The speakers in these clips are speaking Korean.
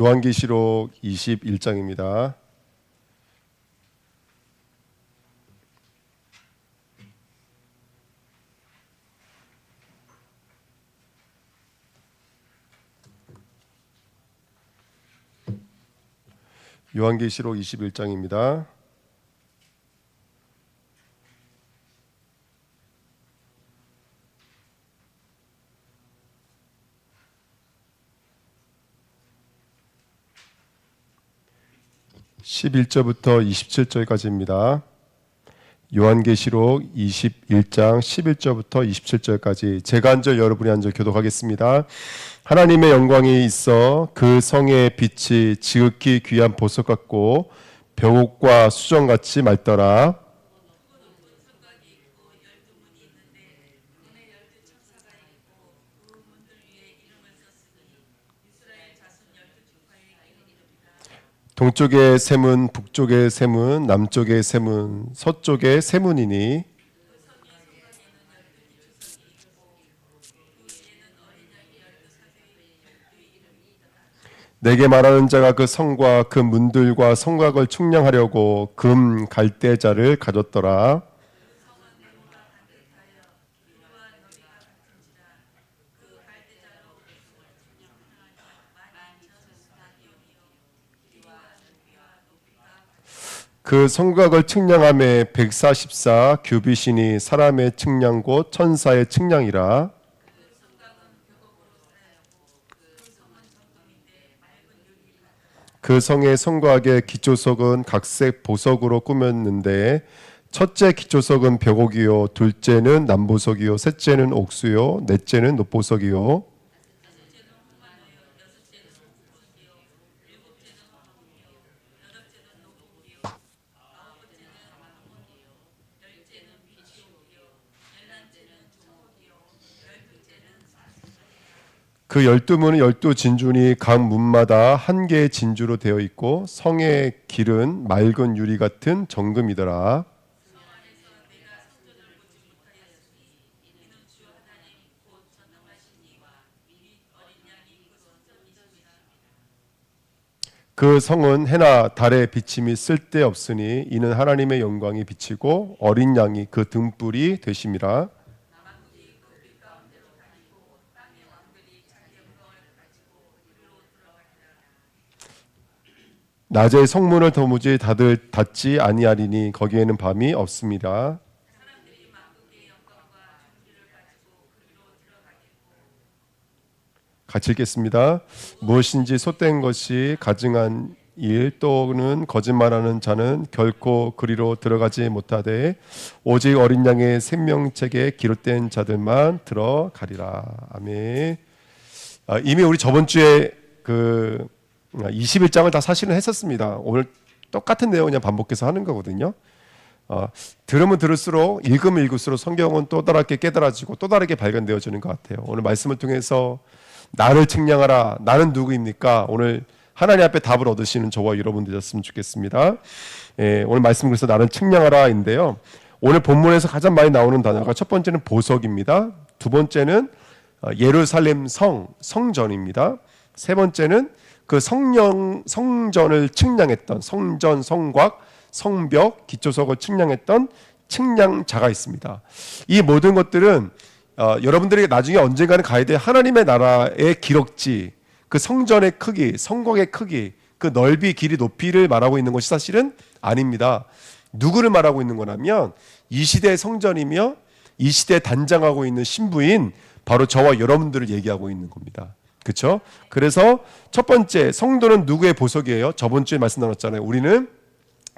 요한계시록 21장입니다. 요한계시록 21장입니다. (11절부터) (27절까지입니다) 요한계시록 21장 11절부터 27절까지 제가 한 절 여러분이 한 절 교독하겠습니다. 하나님의 영광이 있어 그 성의 빛이 지극히 귀한 보석 같고 벽옥과 수정같이 맑더라. 동쪽의 세문, 북쪽의 세문, 남쪽의 세문, 서쪽의 세문이니 내게 말하는 자가 그 성과 그 문들과 성곽을 측량하려고 금 갈대자를 가졌더라. 그 성곽을 측량함에 144 규빗이니 사람의 측량고 천사의 측량이라. 그 성의 성곽의 기초석은 각색 보석으로 꾸몄는데 첫째 기초석은 벽옥이요, 둘째는 남보석이요, 셋째는 옥수요, 넷째는 녹보석이요. 그 12문은 12진주니 각 문마다 한 개의 진주로 되어 있고 성의 길은 맑은 유리 같은 정금이더라. 그 성은 해나 달의 비침이 쓸데없으니 이는 하나님의 영광이 비치고 어린 양이 그 등불이 되심이라. 낮에 성문을 도무지 닫지 아니하리니 거기에는 밤이 없습니다. 같이 읽겠습니다. 무엇인지 솥된 것이 가증한 일 또는 거짓말하는 자는 결코 그리로 들어가지 못하되 오직 어린 양의 생명책에 기록된 자들만 들어가리라. 아멘. 이미 우리 저번 주에 그 21장을 다 사실은 했었습니다. 오늘 똑같은 내용 그냥 반복해서 하는 거거든요. 들으면 들을수록 읽으면 읽을수록 성경은 또 다르게 깨달아지고 또 다르게 발견되어지는 것 같아요. 오늘 말씀을 통해서 나를 측량하라. 나는 누구입니까? 오늘 하나님 앞에 답을 얻으시는 저와 여러분 되셨으면 좋겠습니다. 오늘 말씀을 그래서 나는 측량하라인데요. 오늘 본문에서 가장 많이 나오는 단어가 첫 번째는 보석입니다. 두 번째는 예루살렘 성전입니다. 세 번째는 그 성전을 측량했던 성전, 성곽, 성벽, 기초석을 측량했던 측량자가 있습니다. 이 모든 것들은 여러분들에게 나중에 언젠가는 가야 될 하나님의 나라의 기록지, 그 성전의 크기, 성곽의 크기, 그 넓이, 길이, 높이를 말하고 있는 것이 사실은 아닙니다. 누구를 말하고 있는 거냐면 이 시대의 성전이며 이 시대에 단장하고 있는 신부인 바로 저와 여러분들을 얘기하고 있는 겁니다. 그렇죠? 그래서 첫 번째 성도는 누구의 보석이에요? 저번 주에 말씀 나눴잖아요. 우리는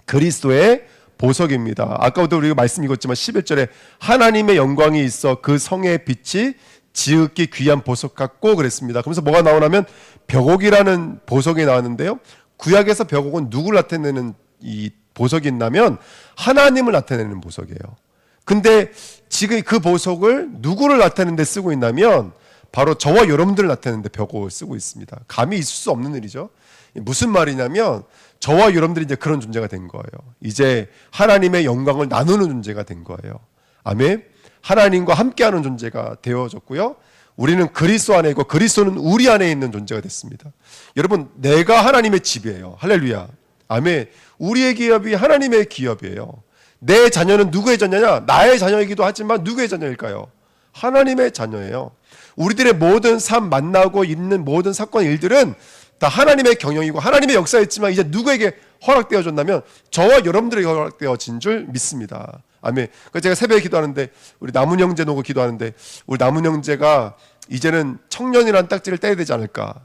그리스도의 보석입니다. 아까부터 우리가 말씀 읽었지만 11절에 하나님의 영광이 있어 그 성의 빛이 지극히 귀한 보석 같고 그랬습니다. 그러면서 뭐가 나오냐면 벽옥이라는 보석이 나왔는데요. 구약에서 벽옥은 누구를 나타내는 이 보석이 있냐면 하나님을 나타내는 보석이에요. 근데 지금 그 보석을 누구를 나타내는 데 쓰고 있냐면 바로 저와 여러분들을 나타내는 데 벽옥을 쓰고 있습니다. 감히 있을 수 없는 일이죠. 무슨 말이냐면 저와 여러분들이 이제 그런 존재가 된 거예요. 이제 하나님의 영광을 나누는 존재가 된 거예요. 아멘. 하나님과 함께하는 존재가 되어졌고요. 우리는 그리스도 안에 있고 그리스도는 우리 안에 있는 존재가 됐습니다. 여러분, 내가 하나님의 집이에요. 할렐루야. 아멘. 우리의 기업이 하나님의 기업이에요. 내 자녀는 누구의 자녀냐? 나의 자녀이기도 하지만 누구의 자녀일까요? 하나님의 자녀예요. 우리들의 모든 삶, 만나고 있는 모든 사건, 일들은 다 하나님의 경영이고 하나님의 역사였지만 이제 누구에게 허락되어졌냐면 저와 여러분들에게 허락되어진 줄 믿습니다. 아멘. 그래서 제가 새벽에 기도하는데, 우리 남은 형제 놓고 기도하는데, 우리 남은 형제가 이제는 청년이라는 딱지를 떼야 되지 않을까,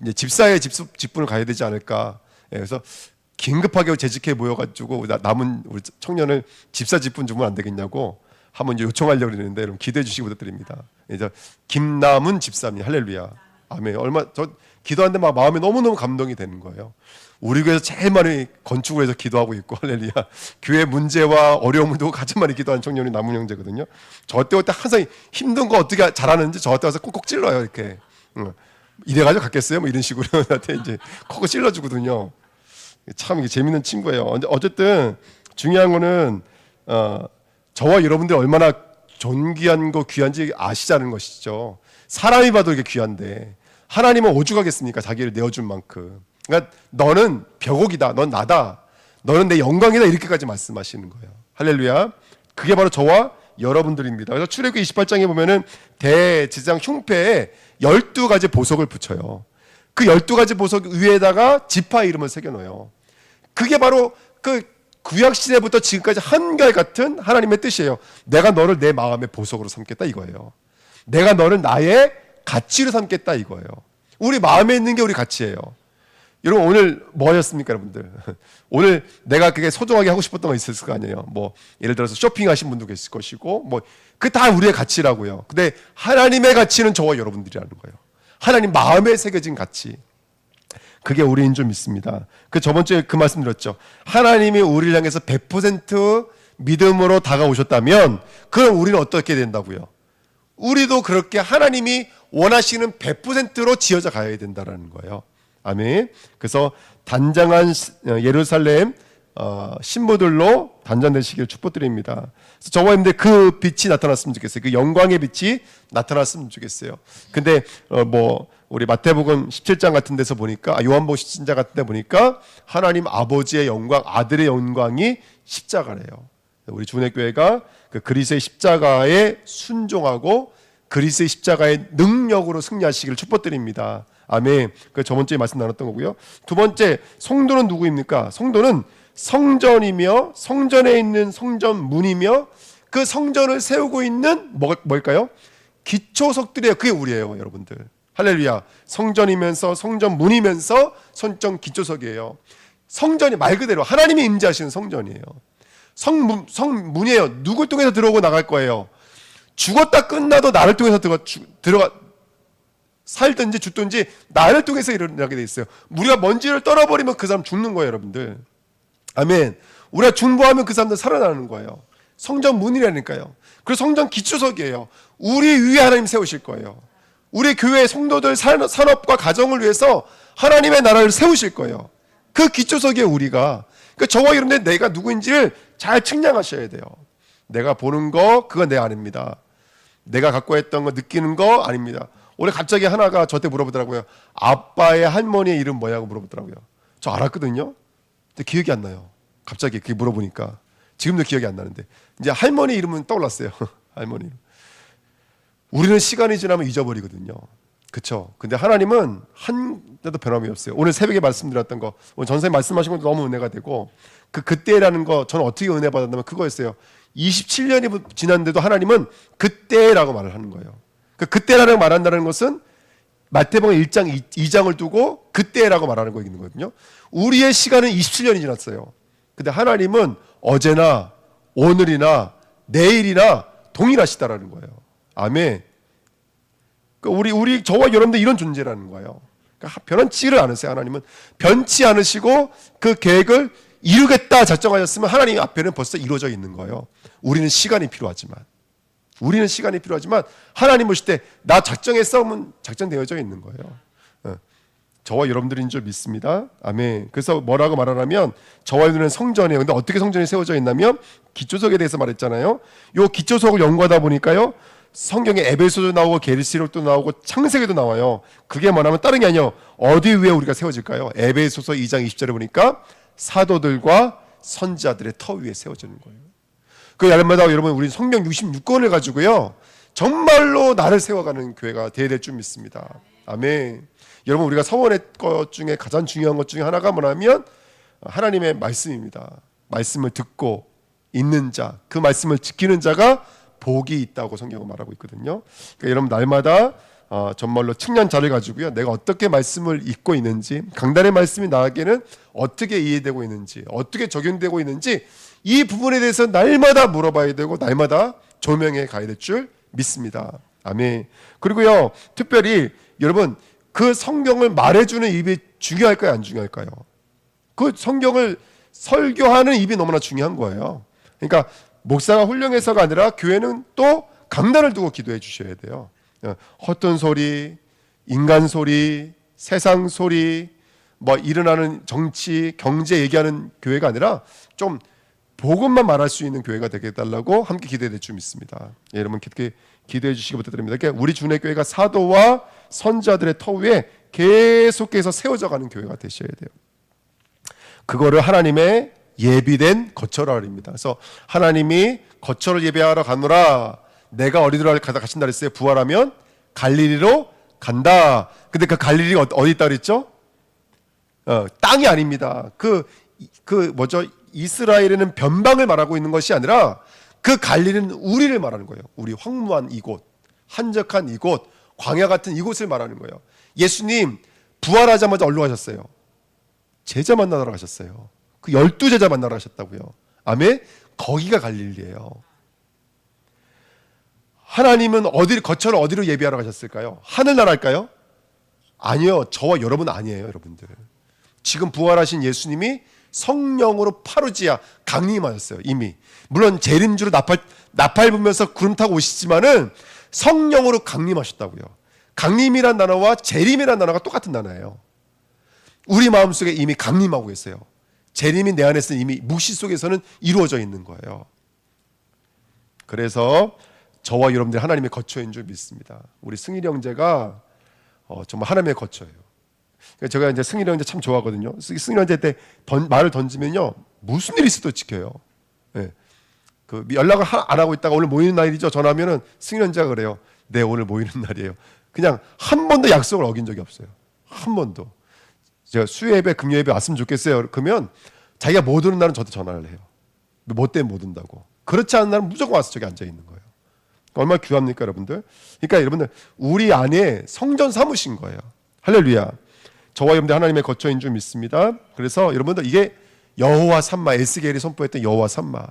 이제 집사의 직분을 가야 되지 않을까. 그래서 긴급하게 재직해 모여가지고 남은 우리 청년을 집사 직분 주면 안 되겠냐고 한번 이제 요청하려고 그러는데, 여러분 기도해 주시기 부탁드립니다. 이제 김남은 집사님, 할렐루야. 아멘. 저 기도하는데 막 마음이 너무너무 감동이 되는 거예요. 우리 교회에서 제일 많이 건축을 해서 기도하고 있고, 할렐루야. 교회 문제와 어려움을 두고 가장 많이 기도하는 청년이 남은 형제거든요. 저 때 올 때 항상 힘든 거 어떻게 잘하는지 저한테 와서 콕콕 찔러요, 이렇게. 이래가지고 갔겠어요? 뭐 이런 식으로 나한테 이제 콕콕 찔러주거든요. 참 이게 재밌는 친구예요. 어쨌든 중요한 거는 저와 여러분들이 얼마나 존귀한 거 귀한지 아시자는 것이죠. 사람이 봐도 이게 귀한데 하나님은 오죽하겠습니까? 자기를 내어준 만큼. 그러니까 너는 벽옥이다, 넌 나다, 너는 내 영광이다, 이렇게까지 말씀하시는 거예요. 할렐루야. 그게 바로 저와 여러분들입니다. 그래서 출애굽기 28장에 보면은 대제사장 흉패에 12가지 보석을 붙여요. 그 12가지 보석 위에다가 지파 이름을 새겨넣어요. 그게 바로 그 구약시대부터 지금까지 한결같은 하나님의 뜻이에요. 내가 너를 내 마음의 보석으로 삼겠다, 이거예요. 내가 너를 나의 가치로 삼겠다, 이거예요. 우리 마음에 있는 게 우리 가치예요. 여러분, 오늘 뭐 하셨습니까, 여러분들? 오늘 내가 그게 소중하게 하고 싶었던 거 있었을 거 아니에요. 뭐 예를 들어서 쇼핑하신 분도 계실 것이고, 뭐 그 다 우리의 가치라고요. 근데 하나님의 가치는 저와 여러분들이라는 거예요. 하나님 마음에 새겨진 가치. 그게 우리인 줄 믿습니다. 그 저번 주에 그 말씀 드렸죠. 하나님이 우리를 향해서 100% 믿음으로 다가오셨다면 그럼 우리는 어떻게 된다고요? 우리도 그렇게 하나님이 원하시는 100%로 지어져 가야 된다는 거예요. 아멘. 그래서 단장한 예루살렘 신부들로 단장되시길 축복드립니다. 그래서 저와 여러분들 그 빛이 나타났으면 좋겠어요. 그 영광의 빛이 나타났으면 좋겠어요. 근데 우리 마태복음 17장 같은 데서 보니까, 요한복음 17장 같은 데 보니까 하나님 아버지의 영광, 아들의 영광이 십자가래요. 우리 주은혜교회가 그 그리스도의 십자가에 순종하고 그리스도의 십자가의 능력으로 승리하시기를 축복드립니다. 아멘. 그 저번 주에 말씀 나눴던 거고요. 두 번째, 성도는 누구입니까? 성도는 성전이며 성전에 있는 성전문이며 그 성전을 세우고 있는 뭘까요? 기초석들이에요. 그게 우리예요, 여러분들. 할렐루야. 성전이면서 성전문이면서 성전 기초석이에요. 성전이 말 그대로 하나님이 임재하시는 성전이에요. 성문이에요. 누굴 통해서 들어오고 나갈 거예요. 죽었다 끝나도 나를 통해서 들어가 살든지 죽든지 나를 통해서 일어나게 돼 있어요. 우리가 먼지를 떨어버리면 그 사람 죽는 거예요, 여러분들. 아멘. 우리가 중보하면 그 사람들 살아나는 거예요. 성전 문이라니까요. 그래서 성전 기초석이에요. 우리 위에 하나님 세우실 거예요. 우리 교회 성도들 산업과 가정을 위해서 하나님의 나라를 세우실 거예요. 그 기초석이에요, 우리가. 그러니까 저와 여러분들 내가 누구인지를 잘 측량하셔야 돼요. 내가 보는 거 그건 내 아닙니다. 내가 갖고 했던 거 느끼는 거 아닙니다. 올해 갑자기 하나가 저한테 물어보더라고요. 아빠의 할머니의 이름 뭐냐고 물어보더라고요. 저 알았거든요. 근데 기억이 안 나요. 갑자기 그게 물어보니까. 지금도 기억이 안 나는데. 이제 할머니 이름은 떠올랐어요. 할머니 이름. 우리는 시간이 지나면 잊어버리거든요. 그렇죠? 근데 하나님은 한때도 변함이 없어요. 오늘 새벽에 말씀드렸던 거, 오늘 전선생님 말씀하신 것도 너무 은혜가 되고, 그때라는 거 저는 어떻게 은혜 받았냐면 그거였어요. 27년이 지났는데도 하나님은 그때라고 말을 하는 거예요. 그때라고 말한다는 것은 마태복음 1장 2장을 두고 그때라고 말하는 거 있거든요. 우리의 시간은 27년이 지났어요. 근데 하나님은 어제나 오늘이나 내일이나 동일하시다라는 거예요. 아멘. 우리 저와 여러분들 이런 존재라는 거예요. 그러니까 변치를 않으세요. 하나님은 변치 않으시고 그 계획을 이루겠다 작정하셨으면 하나님 앞에는 벌써 이루어져 있는 거예요. 우리는 시간이 필요하지만 하나님 보실 때 나 작정했어 하면 작정되어져 있는 거예요. 저와 여러분들인 줄 믿습니다. 아멘. 그래서 뭐라고 말하냐면 저와 여러분은 성전이에요. 근데 어떻게 성전이 세워져 있냐면 기초석에 대해서 말했잖아요. 요 기초석을 연구하다 보니까요, 성경에 에베소도 나오고 게르시록도 나오고 창세기도 나와요. 그게 뭐냐면 다른 게 아니에요. 어디 위에 우리가 세워질까요? 에베소서 2장 20절에 보니까 사도들과 선지자들의 터 위에 세워지는 거예요. 그 날마다 여러분 우리 성경 66권을 가지고요 정말로 나를 세워가는 교회가 되어야 될 줄 믿습니다. 아멘. 여러분 우리가 서원의 것 중에 가장 중요한 것 중에 하나가 뭐냐면 하나님의 말씀입니다. 말씀을 듣고 있는 자, 그 말씀을 지키는 자가 복이 있다고 성경은 말하고 있거든요. 그러니까 여러분 날마다 정말로 측량자를 가지고요 내가 어떻게 말씀을 읽고 있는지, 강단의 말씀이 나에게는 어떻게 이해되고 있는지, 어떻게 적용되고 있는지 이 부분에 대해서 날마다 물어봐야 되고 날마다 조명해 가야 될 줄 믿습니다. 아멘. 그리고요 특별히 여러분 그 성경을 말해주는 입이 중요할까요, 안 중요할까요? 그 성경을 설교하는 입이 너무나 중요한 거예요. 그러니까 목사가 훌륭해서가 아니라 교회는 또 강단을 두고 기도해 주셔야 돼요. 헛된 소리, 인간 소리, 세상 소리, 뭐 일어나는 정치, 경제 얘기하는 교회가 아니라 좀 복음만 말할 수 있는 교회가 되게 해달라고 함께 기도해 될 줄 믿습니다. 예, 여러분 그렇게 기도해 주시기 부탁드립니다. 그러니까 우리 주의 교회가 사도와 선지자들의 터 위에 계속해서 세워져 가는 교회가 되셔야 돼요. 그거를 하나님의 예비된 거처라 그럽니다. 그래서 하나님이 거처를 예배하러 가노라. 내가 어디로 가신다 그랬어요? 부활하면 갈릴리로 간다. 근데 그 갈릴리가 어디 있다 그랬죠? 땅이 아닙니다. 뭐죠? 이스라엘에는 변방을 말하고 있는 것이 아니라 그 갈릴리는 우리를 말하는 거예요. 우리 황무한 이곳, 한적한 이곳, 광야 같은 이곳을 말하는 거예요. 예수님 부활하자마자 어디로 가셨어요? 제자 만나러 가셨어요. 그 12제자 만나러 가셨다고요. 아멘. 거기가 갈릴리예요. 하나님은 거처를 어디로 예비하러 가셨을까요? 하늘나라일까요? 아니요. 저와 여러분 아니에요, 여러분들. 지금 부활하신 예수님이 성령으로 파루지아 강림하셨어요. 이미. 물론 재림주로 나팔 불면서 구름 타고 오시지만은 성령으로 강림하셨다고요. 강림이란 단어와 재림이란 단어가 똑같은 단어예요. 우리 마음속에 이미 강림하고 계세요. 재림이 내 안에서는 이미 묵시 속에서는 이루어져 있는 거예요. 그래서 저와 여러분들이 하나님의 거처인 줄 믿습니다. 우리 승일이 형제가 정말 하나님의 거처예요. 제가 이제 승일이 형제 참 좋아하거든요. 승일이 형제 때 말을 던지면요 무슨 일이 있어도 지켜요. 네. 그 연락을 안 하고 있다가 오늘 모이는 날이죠. 전화하면은 승일이 형제가 그래요. 네, 오늘 모이는 날이에요. 그냥 한 번도 약속을 어긴 적이 없어요. 한 번도. 제가 수요예배, 금요예배 왔으면 좋겠어요. 그러면 자기가 못 오는 날은 저한테 전화를 해요. 뭐 때문에 못 온다고. 그렇지 않은 날은 무조건 와서 저기 앉아 있는 거예요. 얼마나 귀합니까, 여러분들? 그러니까 여러분들 우리 안에 성전 삼으신 거예요. 할렐루야. 저와 여러분들 하나님의 거처인 줄 믿습니다. 그래서 여러분들 이게 여호와 삼마, 에스겔이 선포했던 여호와 삼마.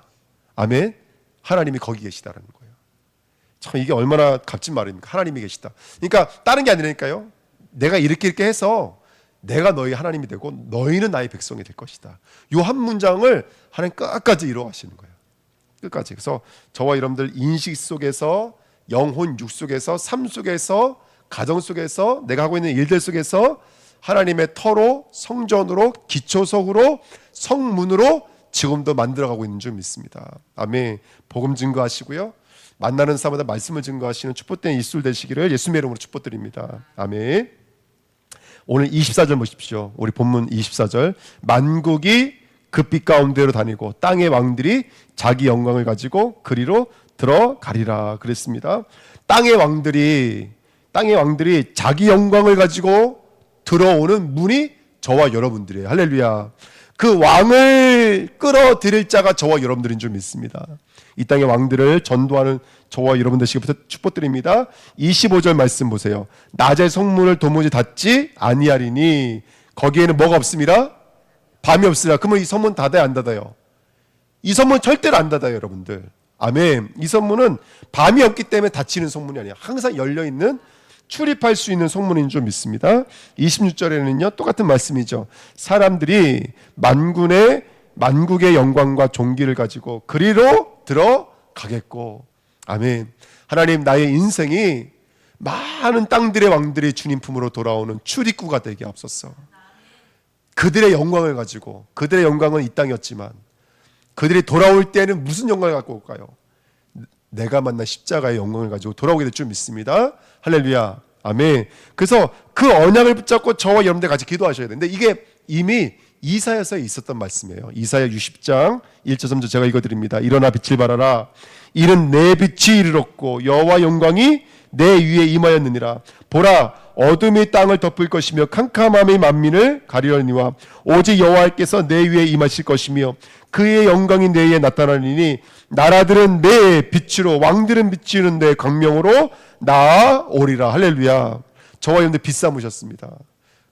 아멘. 하나님이 거기 계시다라는 거예요. 참 이게 얼마나 값진 말입니까? 하나님이 계시다. 그러니까 다른 게 아니라니까요. 내가 이렇게 해서 내가 너희 하나님이 되고 너희는 나의 백성이 될 것이다. 이 한 문장을 하나님 끝까지 이루어가시는 거예요. 끝까지. 그래서 저와 여러분들 인식 속에서, 영혼, 육 속에서, 삶 속에서, 가정 속에서, 내가 하고 있는 일들 속에서 하나님의 터로, 성전으로, 기초석으로, 성문으로 지금도 만들어가고 있는 줄 믿습니다. 아멘. 복음 증거하시고요. 만나는 사람마다 말씀을 증거하시는 축복된 일술 되시기를 예수님의 이름으로 축복드립니다. 아멘. 오늘 24절 보십시오. 우리 본문 24절. 만국이 그 빛 가운데로 다니고 땅의 왕들이 자기 영광을 가지고 그리로 들어가리라 그랬습니다. 땅의 왕들이 자기 영광을 가지고 들어오는 문이 저와 여러분들이에요. 할렐루야. 그 왕을 끌어들일 자가 저와 여러분들인 줄 믿습니다. 이 땅의 왕들을 전도하는 저와 여러분 되시기부터 축복드립니다. 25절 말씀 보세요. 낮의 성문을 도무지 닫지 아니하리니 거기에는 뭐가 없습니다? 밤이 없으라. 그러면 이 성문 닫아야 안 닫아요? 이 성문 절대로 안 닫아요, 여러분들. 아멘. 이 성문은 밤이 없기 때문에 닫히는 성문이 아니에요. 항상 열려있는, 출입할 수 있는 성문인 줄 믿습니다. 26절에는요 똑같은 말씀이죠. 사람들이 만국의 영광과 존귀를 가지고 그리로 들어가겠고. 아멘. 하나님, 나의 인생이 많은 땅들의 왕들이 주님 품으로 돌아오는 출입구가 되게 앞섰어. 그들의 영광을 가지고, 그들의 영광은 이 땅이었지만 그들이 돌아올 때는 무슨 영광을 갖고 올까요? 내가 만난 십자가의 영광을 가지고 돌아오게 될 줄 믿습니다. 할렐루야. 아멘. 그래서 그 언약을 붙잡고 저와 여러분들 같이 기도하셔야 되는데 이게 이미 이사야서에 있었던 말씀이에요. 이사야 60장 1절 3절 제가 읽어드립니다. 일어나 빛을 발하라. 이는 내 빛이 이르렀고 여호와 영광이 내 위에 임하였느니라. 보라, 어둠이 땅을 덮을 것이며 캄캄함이 만민을 가리려니와 오직 여호와께서 내 위에 임하실 것이며 그의 영광이 내 위에 나타나리니 나라들은 내 빛으로 왕들은 비추는 내 광명으로 나아오리라. 할렐루야. 저와 여러분들 빛 삼으셨습니다.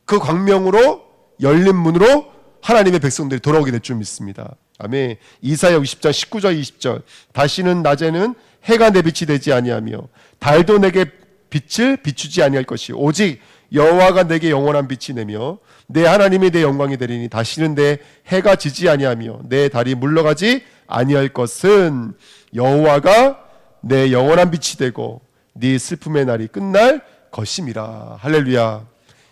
그 광명으로 열린 문으로 하나님의 백성들이 돌아오게 될 줄 믿습니다. 아멘. 이사야 60장 19절 20절 다시는 낮에는 해가 내 빛이 되지 아니하며 달도 내게 빛을 비추지 아니할 것이 오직 여호와가 내게 영원한 빛이 되며 내 하나님이 내 영광이 되리니 다시는 내 해가 지지 아니하며 내 달이 물러가지 아니할 것은 여호와가 내 영원한 빛이 되고 네 슬픔의 날이 끝날 것임이라. 할렐루야.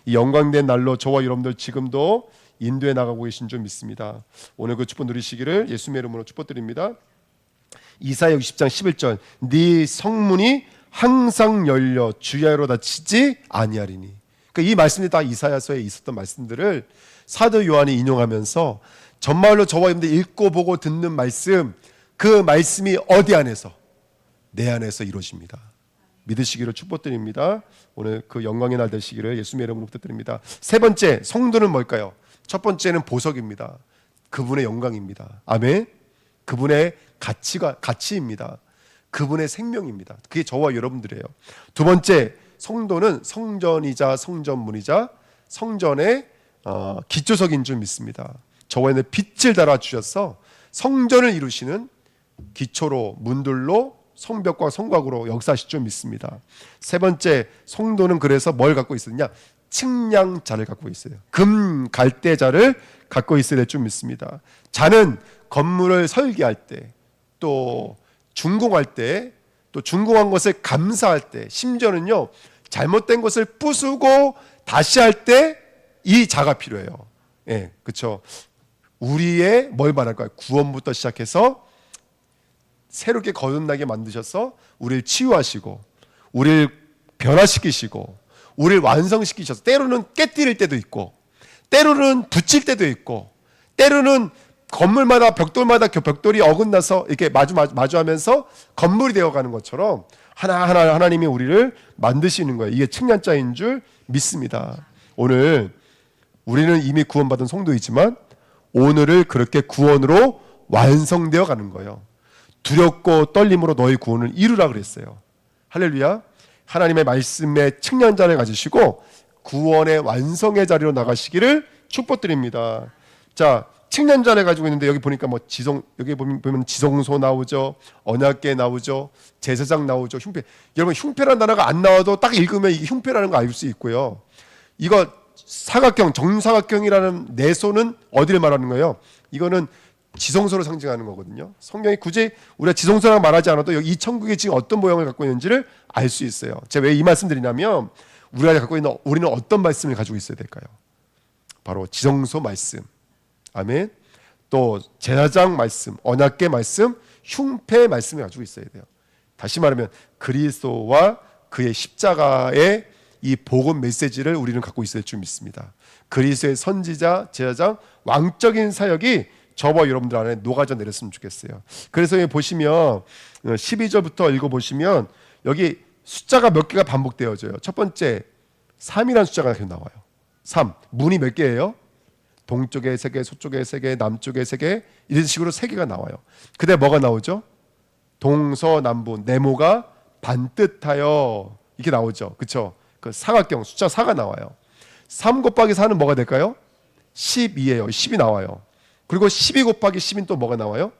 이 영광된 날로 저와 여러분들 지금도 인도에 나가고 계신 줄 믿습니다. 오늘 그 축복 누리시기를 예수님의 이름으로 축복드립니다. 이사야 60장 11절 네 성문이 항상 열려 주야로 닫히지 아니하리니. 그러니까 이 말씀이 다 이사야서에 있었던 말씀들을 사도 요한이 인용하면서 정말로 저와 여러분들 읽고 보고 듣는 말씀, 그 말씀이 어디 안에서? 내 안에서 이루어집니다. 믿으시기를 축복드립니다. 오늘 그 영광의 날 되시기를 예수님의 이름으로 부탁드립니다. 세 번째, 성도는 뭘까요? 첫 번째는 보석입니다. 그분의 영광입니다. 아멘. 그분의 가치입니다. 그분의 생명입니다. 그게 저와 여러분들이에요. 두 번째, 성도는 성전이자 성전문이자 성전의 기초석인 줄 믿습니다. 저와 여러분들 빛을 달아주셔서 성전을 이루시는 기초로 문들로 성벽과 성곽으로 역사하실 줄 믿습니다. 세 번째, 성도는 그래서 뭘 갖고 있느냐? 측량자를 갖고 있어요. 금 갈대자를 갖고 있어야 될 줄 믿습니다. 자는 건물을 설계할 때, 또 준공할 때, 또 준공한 것을 감사할 때, 심지어는요 잘못된 것을 부수고 다시 할 때 이 자가 필요해요. 예, 그렇죠. 우리의 뭘 말할까요? 구원부터 시작해서 새롭게 거듭나게 만드셔서 우리를 치유하시고 우리를 변화시키시고 우리를 완성시키셔서 때로는 깨뜨릴 때도 있고 때로는 붙일 때도 있고 때로는 건물마다 벽돌마다 벽돌이 어긋나서 이렇게 마주하면서 건물이 되어가는 것처럼 하나하나 하나님이 우리를 만드시는 거예요. 이게 측량자인 줄 믿습니다. 오늘 우리는 이미 구원받은 성도이지만 오늘을 그렇게 구원으로 완성되어 가는 거예요. 두렵고 떨림으로 너희 구원을 이루라 그랬어요. 할렐루야. 하나님의 말씀의 측량자를 가지시고 구원의 완성의 자리로 나가시기를 축복드립니다. 자, 측량자를 가지고 있는데 여기 보니까 여기 보면 지성소 나오죠, 언약궤 나오죠, 제사장 나오죠, 흉패. 여러분 흉패라는 단어가 안 나와도 딱 읽으면 이게 흉패라는 거 알 수 있고요. 이거 사각형, 정사각형이라는 내소는 어디를 말하는 거예요? 이거는 지성소를 상징하는 거거든요. 성경이 굳이 우리가 지성소라고 말하지 않아도 여기 이 천국이 지금 어떤 모양을 갖고 있는지를 알 수 있어요. 제가 왜 이 말씀 드리냐면 우리는 어떤 말씀을 가지고 있어야 될까요? 바로 지성소 말씀, 아멘. 또 제사장 말씀, 언약궤 말씀, 흉패 말씀을 가지고 있어야 돼요. 다시 말하면 그리스도와 그의 십자가의 이 복음 메시지를 우리는 갖고 있어야 할 줄 믿습니다. 그리스도의 선지자, 제사장, 왕적인 사역이 저와 여러분들 안에 녹아져 내렸으면 좋겠어요. 그래서 여기 보시면 12절부터 읽어보시면 여기 숫자가 몇 개가 반복되어져요. 첫 번째 3이라는 숫자가 계속 나와요. 3. 문이 몇 개예요? 동쪽에 3개, 서쪽에 3개, 남쪽에 3개, 이런 식으로 3개가 나와요. 그다음에 뭐가 나오죠? 동서남북, 네모가 반듯하여 이렇게 나오죠. 그렇죠? 그 사각형 숫자 4가 나와요. 3 곱하기 4는 뭐가 될까요? 12예요. 10이 나와요. 그리고 12 곱하기 10은 또 뭐가 나와요?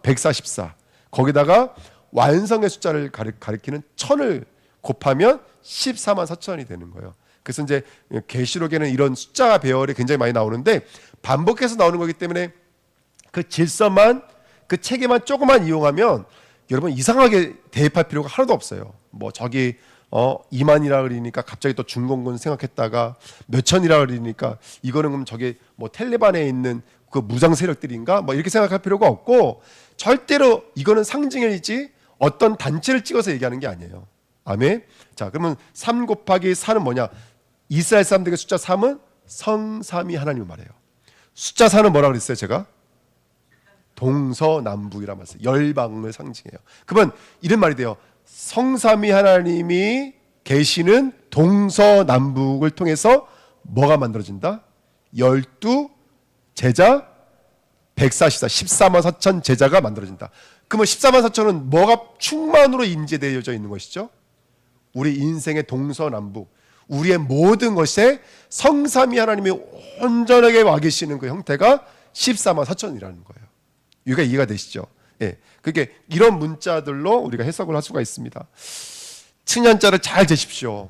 144. 거기다가 완성의 숫자를 가리키는 1000을 곱하면 14만 4천이 되는 거예요. 그래서 이제 계시록에는 이런 숫자 배열이 굉장히 많이 나오는데 반복해서 나오는 거기 때문에 그 질서만, 그 체계만 조금만 이용하면 여러분 이상하게 대입할 필요가 하나도 없어요. 뭐 저기 2만이라 그러니까 갑자기 또 중공군 생각했다가 몇천이라 그러니까 이거는 그럼 저게 뭐 텔레반에 있는 그 무장 세력들인가 뭐 이렇게 생각할 필요가 없고 절대로 이거는 상징이지 어떤 단체를 찍어서 얘기하는 게 아니에요. 아멘. 자, 그러면 3 곱하기 4는 뭐냐? 이스라엘 사람들에게 숫자 3은 성삼위 하나님을 말해요. 숫자 4는 뭐라 그랬어요? 제가 동서남북이라 말했어요. 열방을 상징해요. 그러면 이런 말이 돼요. 성삼위 하나님이 계시는 동서남북을 통해서 뭐가 만들어진다? 12 제자 144 14만 4천 제자가 만들어진다. 그러면 14만 4천은 뭐가 충만으로 임재되어져 있는 것이죠? 우리 인생의 동서남북, 우리의 모든 것에 성삼위 하나님이 온전하게 와 계시는 그 형태가 14만 4천이라는 거예요. 이게 이해가 되시죠? 예. 그게 이런 문자들로 우리가 해석을 할 수가 있습니다. 칭찬자를 잘 재십시오.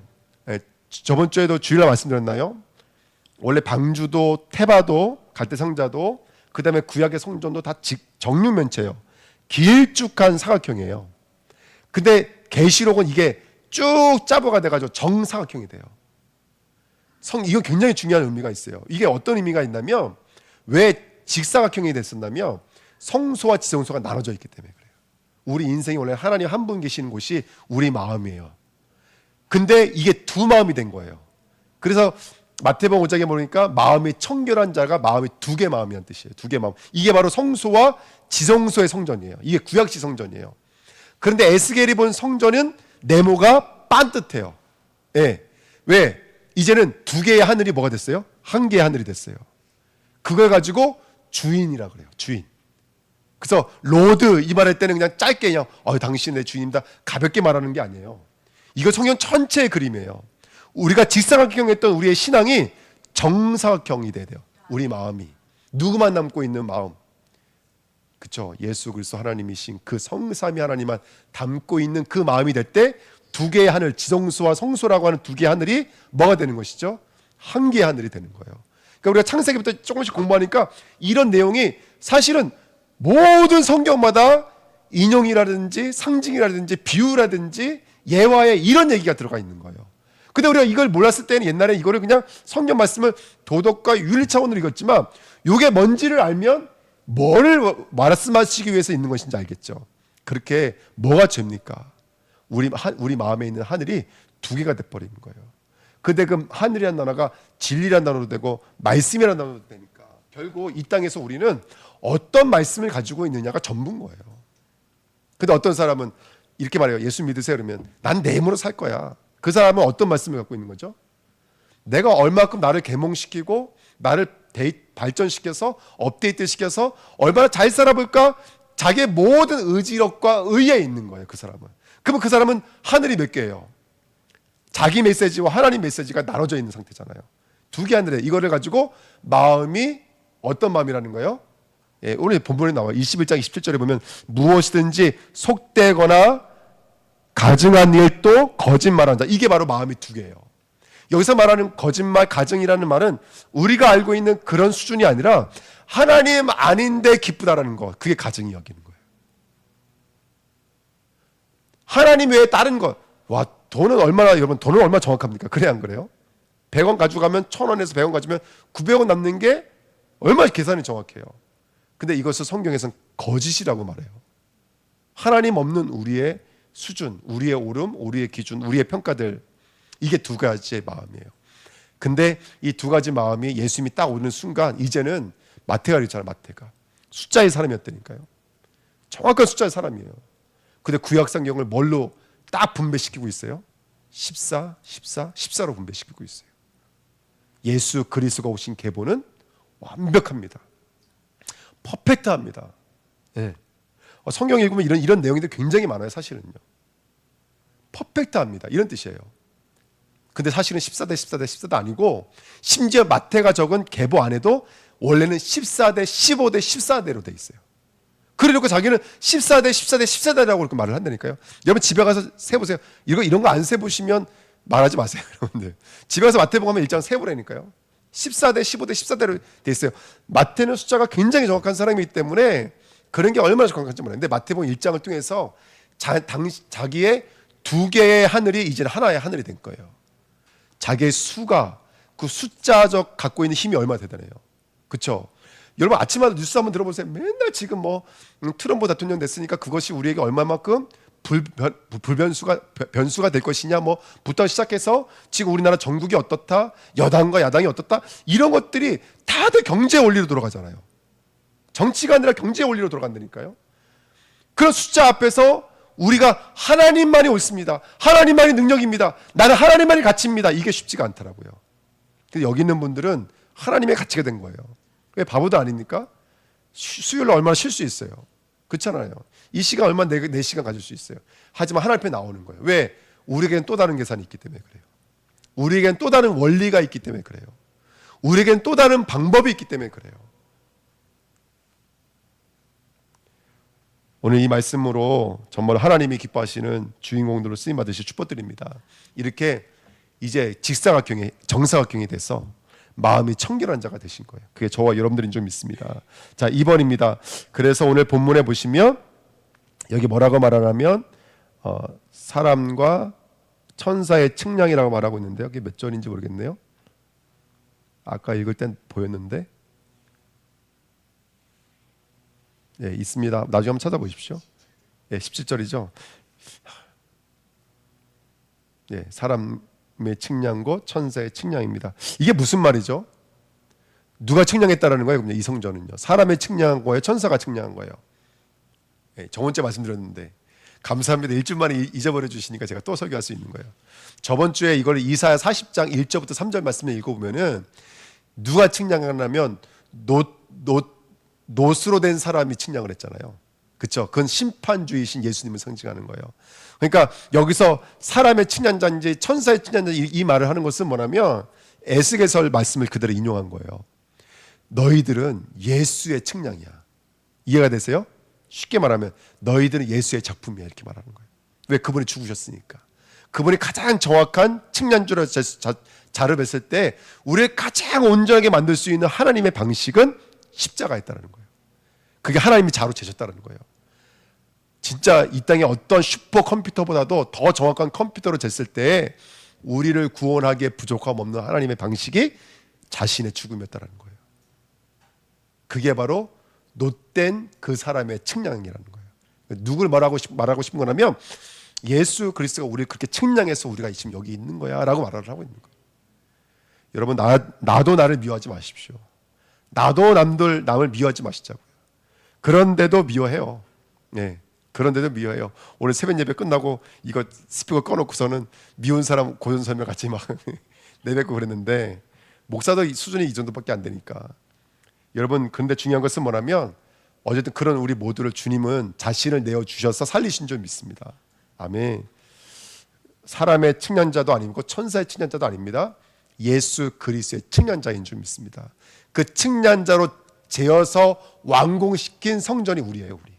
예. 저번 주에도 주일날 말씀드렸나요? 원래 방주도 테바도 갈대상자도 그다음에 구약의 성전도 다 정육면체예요. 길쭉한 사각형이에요. 근데 계시록은 이게 쭉 짜부가 돼가지고 정사각형이 돼요. 이건 굉장히 중요한 의미가 있어요. 이게 어떤 의미가 있냐면 왜 직사각형이 됐었냐면 성소와 지성소가 나눠져 있기 때문에 그래요. 우리 인생이 원래 하나님 한 분 계시는 곳이 우리 마음이에요. 근데 이게 두 마음이 된 거예요. 그래서 마태복음 5장에 보니까 마음이 청결한 자가 마음이 두 개 마음이란 뜻이에요. 두 개 마음. 이게 바로 성소와 지성소의 성전이에요. 이게 구약시 성전이에요. 그런데 에스겔이 본 성전은 네모가 반듯해요. 예. 왜? 이제는 두 개의 하늘이 뭐가 됐어요? 한 개의 하늘이 됐어요. 그걸 가지고 주인이라 그래요. 주인. 그래서 로드 이 말할 때는 그냥 짧게 그냥 당신 내 주인입니다. 가볍게 말하는 게 아니에요. 이거 성경 전체의 그림이에요. 우리가 직사각형했던 우리의 신앙이 정사각형이 돼야 돼요. 우리 마음이 누구만 남고 있는 마음, 그렇죠? 예수 그리스도 하나님이신 그 성삼위 하나님만 담고 있는 그 마음이 될 때 두 개의 하늘, 지성소와 성소라고 하는 두 개의 하늘이 뭐가 되는 것이죠? 한 개의 하늘이 되는 거예요. 그러니까 우리가 창세기부터 조금씩 공부하니까 이런 내용이 사실은 모든 성경마다 인용이라든지 상징이라든지 비유라든지 예화에 이런 얘기가 들어가 있는 거예요. 근데 우리가 이걸 몰랐을 때는 옛날에 이거를 그냥 성경 말씀을 도덕과 윤리 차원으로 읽었지만 이게 뭔지를 알면 뭐를 말씀하시기 위해서 있는 것인지 알겠죠. 그렇게 뭐가 죄입니까? 우리 마음에 있는 하늘이 두 개가 돼버리는 거예요. 근데 그 하늘이란 단어가 진리란 단어도 되고 말씀이란 단어도 되니까 결국 이 땅에서 우리는 어떤 말씀을 가지고 있느냐가 전부인 거예요. 근데 어떤 사람은 이렇게 말해요. 예수 믿으세요 그러면 난 내 힘으로 살 거야. 그 사람은 어떤 말씀을 갖고 있는 거죠? 내가 얼마큼 나를 계몽시키고 나를 발전시켜서 업데이트 시켜서 얼마나 잘 살아볼까? 자기의 모든 의지력과 의에 있는 거예요. 그 사람은. 그러면 그 사람은 하늘이 몇 개예요? 자기 메시지와 하나님 메시지가 나눠져 있는 상태잖아요. 두 개 하늘에 이거를 가지고 마음이 어떤 마음이라는 거예요? 예, 오늘 본문에 나와요. 21장 27절에 보면 무엇이든지 속되거나 가증한 일도 거짓말한다. 이게 바로 마음이 두 개예요. 여기서 말하는 거짓말, 가증이라는 말은 우리가 알고 있는 그런 수준이 아니라 하나님 아닌데 기쁘다라는 거. 그게 가증이 여기는 거예요. 하나님 외에 다른 것. 와, 돈은 얼마나 여러분 돈은 얼마나 정확합니까? 그래 안 그래요? 100원 가져가면 1000원에서 100원 가지면 900원 남는 게 얼마나 계산이 정확해요. 근데 이것을 성경에서는 거짓이라고 말해요. 하나님 없는 우리의 수준, 우리의 오름, 우리의 기준, 우리의 평가들, 이게 두 가지의 마음이에요. 근데 이 두 가지 마음이 예수님이 딱 오는 순간 이제는 마태가 그랬잖아요. 마태가 숫자의 사람이었다니까요. 정확한 숫자의 사람이에요. 근데 구약 성경을 뭘로 딱 분배시키고 있어요? 14, 14, 14로 분배시키고 있어요. 예수 그리스도가 오신 계보는 완벽합니다. 퍼펙트합니다. 예. 성경 읽으면 이런 내용들이 굉장히 많아요. 사실은요. 퍼펙트합니다. 이런 뜻이에요. 근데 사실은 14대 14대 14도 아니고 심지어 마태가 적은 계보 안에도 원래는 14대 15대 14대로 돼 있어요. 그러려고 자기는 14대 14대 14대라고 그렇게 말을 한다니까요. 여러분 집에 가서 세보세요. 이런 거 안 세보시면 말하지 마세요. 여러분들. 집에 가서 마태복음 1장 세보라니까요. 14대 15대 14대로 돼 있어요. 마태는 숫자가 굉장히 정확한 사람이기 때문에 그런 게 얼마나 정확한지 몰라요. 근데 마태복음 1장을 통해서 자기의 두 개의 하늘이 이제 하나의 하늘이 된 거예요. 자기의 수가 그 숫자적 갖고 있는 힘이 얼마나 대단해요. 그렇죠? 여러분 아침마다 뉴스 한번 들어보세요. 맨날 지금 트럼프 대통령 됐으니까 그것이 우리에게 얼마만큼 변수가 될 것이냐 부터 시작해서 지금 우리나라 전국이 어떻다, 여당과 야당이 어떻다, 이런 것들이 다들 경제 원리로 돌아가잖아요. 정치가 아니라 경제 원리로 돌아간다니까요. 그런 숫자 앞에서 우리가 하나님만이 옳습니다, 하나님만이 능력입니다, 나는 하나님만이 가치입니다, 이게 쉽지가 않더라고요. 근데 여기 있는 분들은 하나님의 가치가 된 거예요. 왜 바보도 아닙니까? 수요일날 얼마나 쉴 수 있어요? 그렇잖아요. 이 시간 얼마나 내 시간 가질 수 있어요. 하지만 하나님 앞에 나오는 거예요. 왜? 우리에겐 또 다른 계산이 있기 때문에 그래요. 우리에겐 또 다른 원리가 있기 때문에 그래요. 우리에겐 또 다른 방법이 있기 때문에 그래요. 오늘 이 말씀으로 정말 하나님이 기뻐하시는 주인공들로 쓰임 받으실 축복드립니다. 이렇게 이제 직사각형이 정사각형이 돼서 마음이 청결한 자가 되신 거예요. 그게 저와 여러분들인 줄 믿습니다. 자, 2번입니다. 그래서 오늘 본문에 보시면 여기 뭐라고 말하냐면 사람과 천사의 측량이라고 말하고 있는데 여기 몇 절인지 모르겠네요. 아까 읽을 땐 보였는데 네, 있습니다. 나중에 한번 찾아보십시오. 네, 17절이죠. 네, 사람의 측량고 천사의 측량입니다. 이게 무슨 말이죠? 누가 측량했다라는 거예요? 그럼 이 성전은요. 사람의 측량한 거예요? 천사가 측량한 거예요? 네, 저번주에 말씀드렸는데 감사합니다. 일주일 만에 잊어버려 주시니까 제가 또 설교할 수 있는 거예요. 저번 주에 이걸 이사야 40장 1절부터 3절 말씀을 읽어보면은 누가 측량하냐면 노스로 된 사람이 측량을 했잖아요. 그렇죠? 그건 심판주이신 예수님을 상징하는 거예요. 그러니까 여기서 사람의 측량자인지 천사의 측량자인지 이 말을 하는 것은 뭐냐면 에스겔서 말씀을 그대로 인용한 거예요. 너희들은 예수의 측량이야. 이해가 되세요? 쉽게 말하면 너희들은 예수의 작품이야, 이렇게 말하는 거예요. 왜? 그분이 죽으셨으니까. 그분이 가장 정확한 측량주로 자를 뵀을 때 우리를 가장 온전하게 만들 수 있는 하나님의 방식은 십자가였다는 거예요. 그게 하나님이 자로 재셨다는 거예요. 진짜 이 땅의 어떤 슈퍼컴퓨터보다도 더 정확한 컴퓨터로 쟀을 때 우리를 구원하기에 부족함 없는 하나님의 방식이 자신의 죽음이었다는 거예요. 그게 바로 놋된 그 사람의 측량이라는 거예요. 누굴 말하고 싶은 거냐면 예수 그리스도가 우리를 그렇게 측량해서 우리가 지금 여기 있는 거야 라고 말을 하고 있는 거예요. 여러분 나도 나를 미워하지 마십시오. 나도 남을 미워하지 마시자고요. 그런데도 미워해요. 네, 그런데도 미워해요. 오늘 새벽 예배 끝나고 이거 스피커 꺼놓고서는 미운 사람 고전 설명 같이 막 내뱉고 그랬는데 목사도 수준이 이 정도밖에 안 되니까. 여러분 근데 중요한 것은 뭐냐면 어쨌든 그런 우리 모두를 주님은 자신을 내어주셔서 살리신 줄 믿습니다. 아멘. 사람의 측량자도 아니고 천사의 측량자도 아닙니다. 예수 그리스도의 측량자인 줄 믿습니다. 그 측량자로 재어서 완공시킨 성전이 우리예요. 우리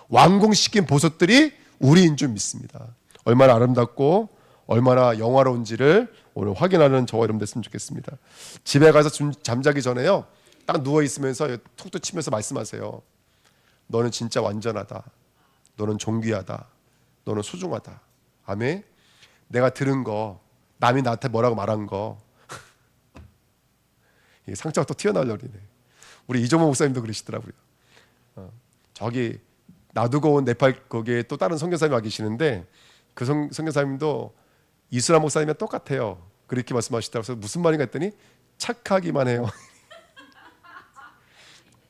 완공시킨 보석들이 우리인 줄 믿습니다. 얼마나 아름답고 얼마나 영화로운지를 오늘 확인하는 저와 여러분 됐으면 좋겠습니다. 집에 가서 잠자기 전에요, 딱 누워있으면서 툭툭 치면서 말씀하세요. 너는 진짜 완전하다. 너는 존귀하다. 너는 소중하다. 아멘. 내가 들은 거, 남이 나한테 뭐라고 말한 거 상처가 또 튀어나오려고 그러네. 우리 이종호 목사님도 그러시더라고요. 저기 놔두고 온 네팔 거기에 또 다른 선교사님이 와 계시는데 그 선교사님도 이슬람 목사님이랑 똑같아요. 그렇게 말씀하시더라고요. 그래서 무슨 말인가 했더니 착하기만 해요.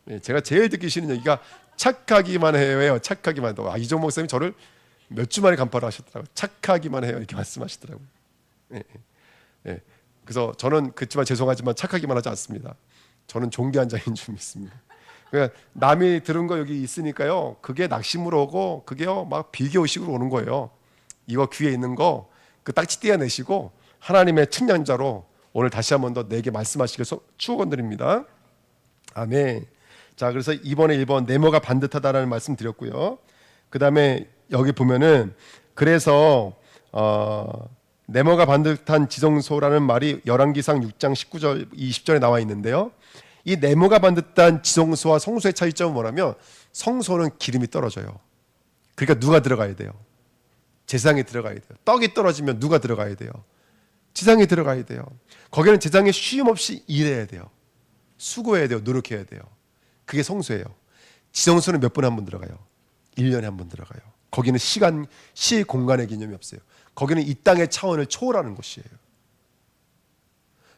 네, 제가 제일 듣기 싫은 얘기가 착하기만 해요. 착하기만 해요. 이종호 목사님이 저를 몇 주 만에 간파를 하셨더라고요. 착하기만 해요. 이렇게 말씀하시더라고요. 네, 네. 그래서 저는 그렇지만 죄송하지만 착하기만 하지 않습니다. 저는 존귀한 자인 줄 믿습니다. 그러니까 남이 들은 거 여기 있으니까요, 그게 낙심으로 오고 그게요 막 비교의식으로 오는 거예요. 이거 귀에 있는 거 그 딱지 떼어내시고 하나님의 측량자로 오늘 다시 한 번 더 내게 말씀하시길 축원드립니다. 아멘. 자, 그래서 이번에 1번 네모가 반듯하다라는 말씀 드렸고요. 그 다음에 여기 보면은 그래서 네모가 반듯한 지성소라는 말이 열왕기상 6장 19절 20절에 나와 있는데요. 이 네모가 반듯한 지성소와 성소의 차이점은 뭐냐면 성소는 기름이 떨어져요. 그러니까 누가 들어가야 돼요? 제사장이 들어가야 돼요. 떡이 떨어지면 누가 들어가야 돼요? 제사장이 들어가야 돼요. 거기는 제사장이 쉼 없이 일해야 돼요. 수고해야 돼요. 노력해야 돼요. 그게 성소예요. 지성소는 몇 번에 한 번 들어가요? 1년에 한 번 들어가요. 거기는 시 공간의 개념이 없어요. 거기는 이 땅의 차원을 초월하는 곳이에요.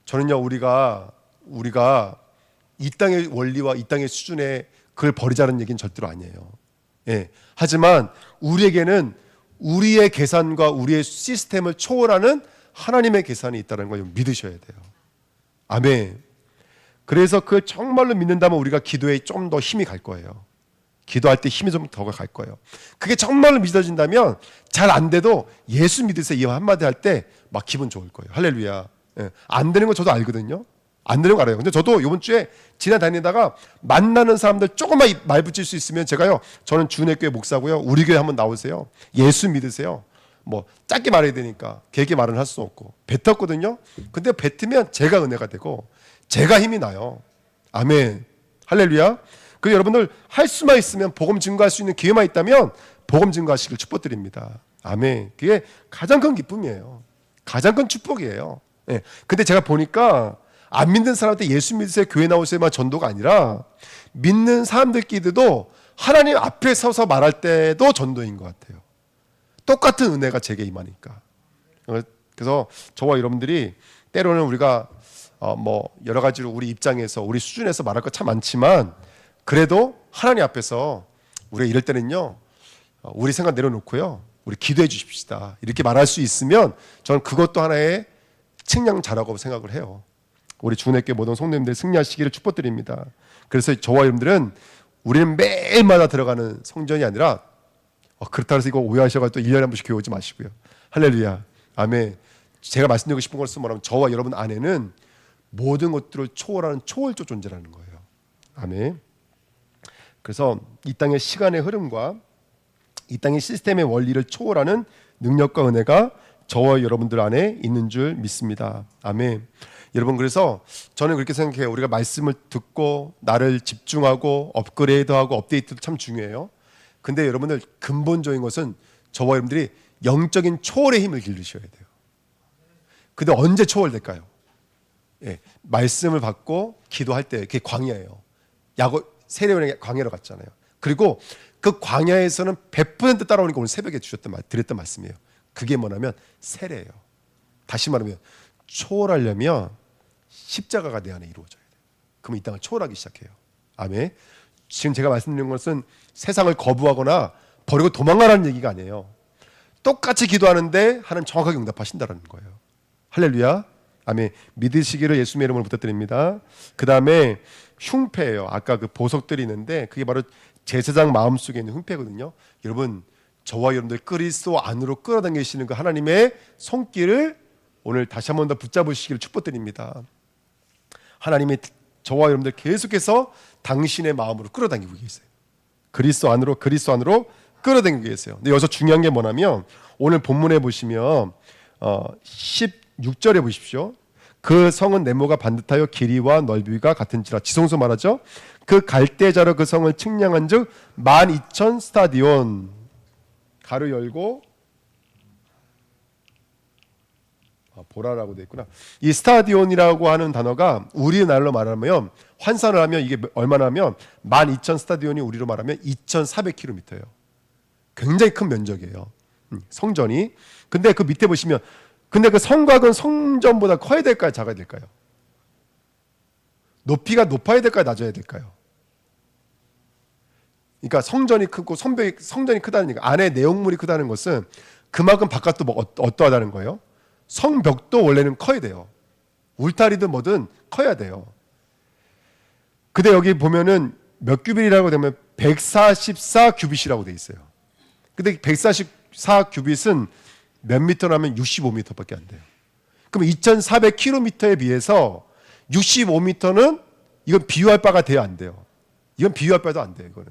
저는요, 우리가 이 땅의 원리와 이 땅의 수준에 그걸 버리자는 얘기는 절대로 아니에요. 예. 하지만 우리에게는 우리의 계산과 우리의 시스템을 초월하는 하나님의 계산이 있다는 걸 믿으셔야 돼요. 아멘. 그래서 그걸 정말로 믿는다면 우리가 기도에 좀 더 힘이 갈 거예요. 기도할 때 힘이 좀 더 갈 거예요. 그게 정말로 믿어진다면 잘 안 돼도 예수 믿으세요 이 한마디 할 때 막 기분 좋을 거예요. 할렐루야. 예. 안 되는 거 저도 알거든요. 안 되는 거 알아요. 근데 저도 이번 주에 지나다니다가 만나는 사람들 조금만 말 붙일 수 있으면 제가요, 저는 주내교회 목사고요, 우리 교회 한번 나오세요. 예수 믿으세요. 뭐 짧게 말해야 되니까 길게 말은 할 수 없고 뱉었거든요. 근데 뱉으면 제가 은혜가 되고 제가 힘이 나요. 아멘. 할렐루야. 그 여러분들 할 수만 있으면 복음 증거할 수 있는 기회만 있다면 복음 증거하시길 축복드립니다. 아멘. 그게 가장 큰 기쁨이에요. 가장 큰 축복이에요. 예. 근데 제가 보니까 안 믿는 사람한테 예수 믿으세요, 교회 나오세요만 전도가 아니라 믿는 사람들끼리도 하나님 앞에 서서 말할 때도 전도인 것 같아요. 똑같은 은혜가 제게 임하니까. 그래서 저와 여러분들이 때로는 우리가 뭐 여러 가지로 우리 입장에서 우리 수준에서 말할 것 참 많지만 그래도 하나님 앞에서 우리가 이럴 때는요, 우리 생각 내려놓고요, 우리 기도해 주십시다 이렇게 말할 수 있으면 저는 그것도 하나의 측량자라고 생각을 해요. 우리 주내교회 모든 성도님들 승리하시기를 축복드립니다. 그래서 저와 여러분들은 우리는 매일마다 들어가는 성전이 아니라 그렇다고 해서 이거 오해하셔가지고 또 1년에 한 번씩 교회 오지 마시고요. 할렐루야. 아멘. 제가 말씀드리고 싶은 것은 뭐냐면 저와 여러분 안에는 모든 것들을 초월하는 초월적 존재라는 거예요. 아멘. 그래서 이 땅의 시간의 흐름과 이 땅의 시스템의 원리를 초월하는 능력과 은혜가 저와 여러분들 안에 있는 줄 믿습니다. 아멘. 여러분, 그래서 저는 그렇게 생각해요. 우리가 말씀을 듣고 나를 집중하고 업그레이드하고 업데이트도 참 중요해요. 근데 여러분들 근본적인 것은 저와 여러분들이 영적인 초월의 힘을 기르셔야 돼요. 근데 언제 초월될까요? 예, 말씀을 받고 기도할 때 그게 광야예요. 세례요한의 광야로 갔잖아요. 그리고 그 광야에서는 100% 따라오니까 오늘 새벽에 드렸던 말씀이에요. 그게 뭐냐면 세례예요. 다시 말하면 초월하려면 십자가가 내 안에 이루어져야 돼요. 그러면 이 땅을 초월하기 시작해요. 아멘. 지금 제가 말씀드리는 것은 세상을 거부하거나 버리고 도망가라는 얘기가 아니에요. 똑같이 기도하는데 하나님 정확하게 응답하신다는 거예요. 할렐루야. 아멘. 믿으시기를 예수님의 이름으로 부탁드립니다. 그 다음에 흉패예요. 아까 그 보석들이 있는데 그게 바로 제사장 마음속에 있는 흉패거든요. 여러분, 저와 여러분들 그리스도 안으로 끌어당기시는 그 하나님의 손길을 오늘 다시 한 번 더 붙잡으시기를 축복드립니다. 하나님이 저와 여러분들 계속해서 당신의 마음으로 끌어당기고 계세요. 그리스도 안으로 끌어당기고 계세요. 근데 여기서 중요한 게 뭐냐면 오늘 본문에 보시면 16절에 보십시오. 그 성은 네모가 반듯하여 길이와 넓이가 같은지라. 지성소 말하죠. 그 갈대자로 그 성을 측량한즉 12,000 스타디온. 가로 열고 보라라고 되어 있구나. 이 스타디온이라고 하는 단어가 우리나라로 말하면 환산을 하면 이게 얼마나 하면 12,000 스타디온이 우리로 말하면 2,400km예요. 굉장히 큰 면적이에요. 성전이. 근데 그 밑에 보시면 근데 그 성곽은 성전보다 커야 될까요? 작아야 될까요? 높이가 높아야 될까요? 낮아야 될까요? 그러니까 성전이 크고 성전이 크다니까 안에 내용물이 크다는 것은 그만큼 바깥도 어떠하다는 거예요? 성벽도 원래는 커야 돼요. 울타리든 뭐든 커야 돼요. 근데 여기 보면은 몇 규빗이라고 되면 144 규빗이라고 돼 있어요. 근데 144 규빗은 몇 미터라면 65m밖에 안 돼요. 그럼 2,400km에 비해서 65m는 이건 비유할 바가 돼야 안 돼요. 이건 비유할 바도 안 돼요. 이거는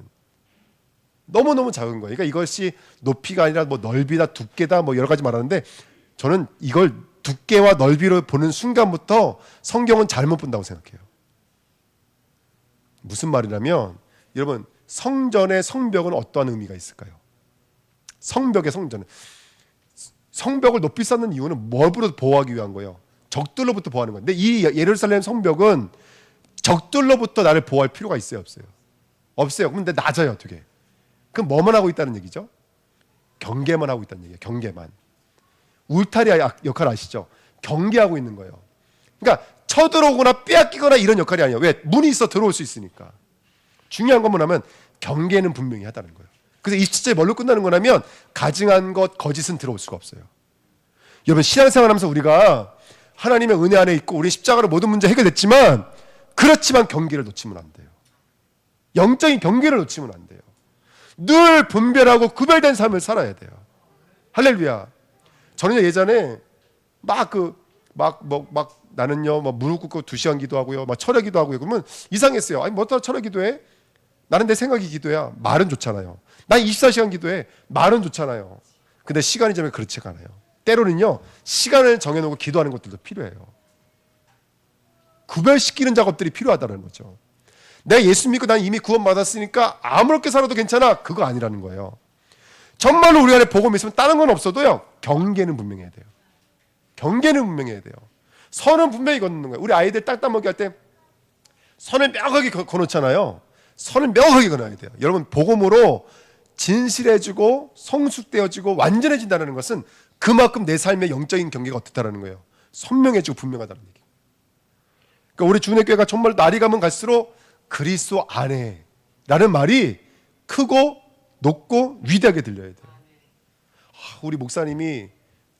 너무너무 작은 거예요. 그러니까 이것이 높이가 아니라 뭐 넓이다 두께다 뭐 여러 가지 말하는데 저는 이걸 두께와 넓이로 보는 순간부터 성경은 잘못 본다고 생각해요. 무슨 말이냐면 여러분 성전의 성벽은 어떠한 의미가 있을까요? 성벽의 성전은 성벽을 높이 쌓는 이유는 뭐부터 보호하기 위한 거예요? 적들로부터 보호하는 거예요. 근데 이 예루살렘 성벽은 적들로부터 나를 보호할 필요가 있어요, 없어요? 없어요. 근데 낮아요, 어떻게? 그럼 뭐만 하고 있다는 얘기죠? 경계만 하고 있다는 얘기예요. 경계만. 울타리 역할 아시죠? 경계하고 있는 거예요. 그러니까 쳐들어오거나 빼앗기거나 이런 역할이 아니에요. 왜? 문이 있어 들어올 수 있으니까. 중요한 건 뭐냐면 경계는 분명히 하다는 거예요. 그래서 27절에 뭘로 끝나는 거냐면 가증한 것, 거짓은 들어올 수가 없어요. 여러분 신앙생활하면서 우리가 하나님의 은혜 안에 있고 우리 십자가로 모든 문제 해결됐지만 그렇지만 경계를 놓치면 안 돼요. 영적인 경계를 놓치면 안 돼요. 늘 분별하고 구별된 삶을 살아야 돼요. 할렐루야. 저는 예전에 나는요 무릎 꿇고 2시간 기도하고요 막 철야 기도하고요. 그러면 이상했어요. 아니 뭐 철야 기도해? 나는 내 생각이 기도야. 말은 좋잖아요. 난 24시간 기도해. 말은 좋잖아요. 근데 시간이 지나면 그렇지가 않아요. 때로는요 시간을 정해놓고 기도하는 것들도 필요해요. 구별시키는 작업들이 필요하다는 거죠. 내가 예수 믿고 난 이미 구원받았으니까 아무렇게 살아도 괜찮아. 그거 아니라는 거예요. 정말로 우리 안에 복음이 있으면 다른 건 없어도요 경계는 분명해야 돼요. 경계는 분명해야 돼요. 선은 분명히 걷는 거예요. 우리 아이들 땅 따먹기 할 때 선을 명확하게 거놓잖아요. 선을 명확하게 거놔야 돼요. 여러분 복음으로 진실해지고 성숙되어지고 완전해진다는 것은 그만큼 내 삶의 영적인 경계가 어떻다라는 거예요. 선명해지고 분명하다는 얘기예요. 그러니까 우리 주님교회가 정말 날이 가면 갈수록 그리스도 안에라는 말이 크고 높고 위대하게 들려야 돼요. 우리 목사님이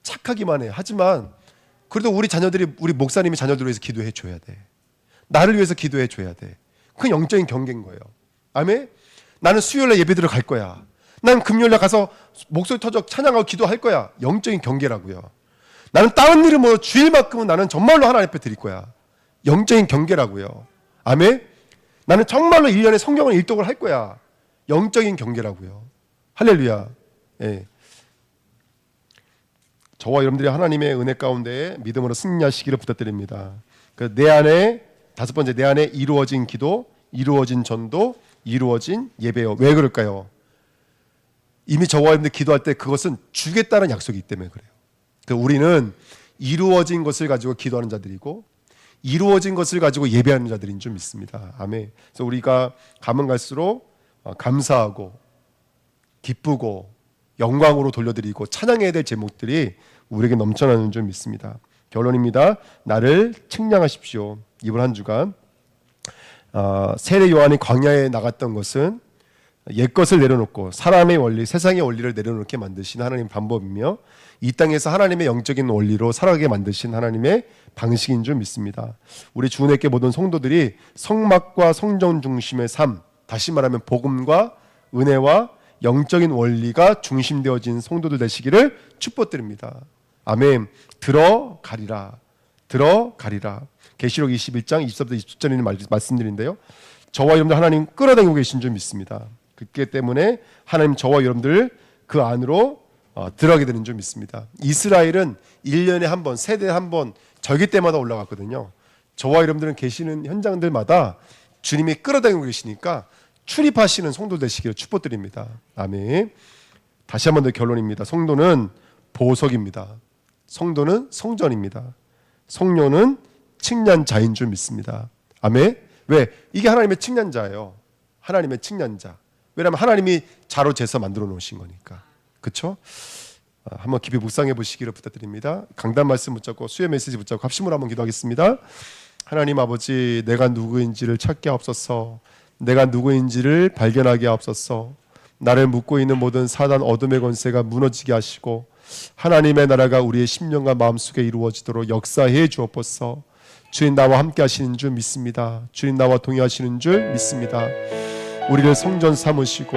착하기만 해. 하지만 그래도 우리 목사님이 자녀들을 위해서 기도해 줘야 돼. 나를 위해서 기도해 줘야 돼. 그건 영적인 경계인 거예요. 아멘. 나는 수요일날 예배 들어갈 거야. 난 금요일날 가서 목소리 터져 찬양하고 기도할 거야. 영적인 경계라고요. 나는 다른 일을 뭐 주일만큼은 나는 정말로 하나님 앞에 드릴 거야. 영적인 경계라고요. 아멘. 나는 정말로 1년에 성경을 일독을 할 거야. 영적인 경계라고요. 할렐루야. 예. 저와 여러분들이 하나님의 은혜 가운데 믿음으로 승리하시기를 부탁드립니다. 내 안에 다섯 번째, 내 안에 이루어진 기도, 이루어진 전도, 이루어진 예배요. 왜 그럴까요? 이미 저와 여러분들 기도할 때 그것은 주겠다는 약속이기 때문에 그래요. 우리는 이루어진 것을 가지고 기도하는 자들이고 이루어진 것을 가지고 예배하는 자들인 줄 믿습니다. 아멘. 그래서 우리가 가면 갈수록 감사하고 기쁘고 영광으로 돌려드리고 찬양해야 될 제목들이 우리에게 넘쳐나는 줄 믿습니다. 결론입니다. 나를 측량하십시오. 이번 한 주간 세례 요한이 광야에 나갔던 것은 옛것을 내려놓고 사람의 원리, 세상의 원리를 내려놓게 만드신 하나님 방법이며 이 땅에서 하나님의 영적인 원리로 살아가게 만드신 하나님의 방식인 줄 믿습니다. 우리 주은혜교회 모든 성도들이 성막과 성전 중심의 삶, 다시 말하면 복음과 은혜와 영적인 원리가 중심되어진 성도들 되시기를 축복드립니다. 아멘. 들어가리라. 들어가리라. 계시록 21장 24부터 27절에는 말씀드린데요. 저와 여러분들 하나님 끌어당기고 계신 줄 믿습니다. 그렇기 때문에 하나님 저와 여러분들 그 안으로 들어가게 되는 줄 믿습니다. 이스라엘은 1년에 한 번, 세대에 한 번 절기 때마다 올라갔거든요. 저와 여러분들은 계시는 현장들마다 주님이 끌어당기고 계시니까 출입하시는 성도 되시기를 축복드립니다. 아멘. 다시 한 번 더 결론입니다. 성도는 보석입니다. 성도는 성전입니다. 성료는 측량자인 줄 믿습니다. 아멘. 왜? 이게 하나님의 측량자예요. 하나님의 측량자. 왜냐하면 하나님이 자로 재서 만들어 놓으신 거니까. 그렇죠? 한번 깊이 묵상해 보시기를 부탁드립니다. 강단 말씀 붙잡고 수요 메시지 붙잡고 합심으로 한번 기도하겠습니다. 하나님 아버지, 내가 누구인지를 찾게 하옵소서. 내가 누구인지를 발견하게 하옵소서. 나를 묶고 있는 모든 사단 어둠의 권세가 무너지게 하시고 하나님의 나라가 우리의 심령과 마음속에 이루어지도록 역사해 주옵소서. 주님 나와 함께 하시는 줄 믿습니다. 주님 나와 동의하시는 줄 믿습니다. 우리를 성전 삼으시고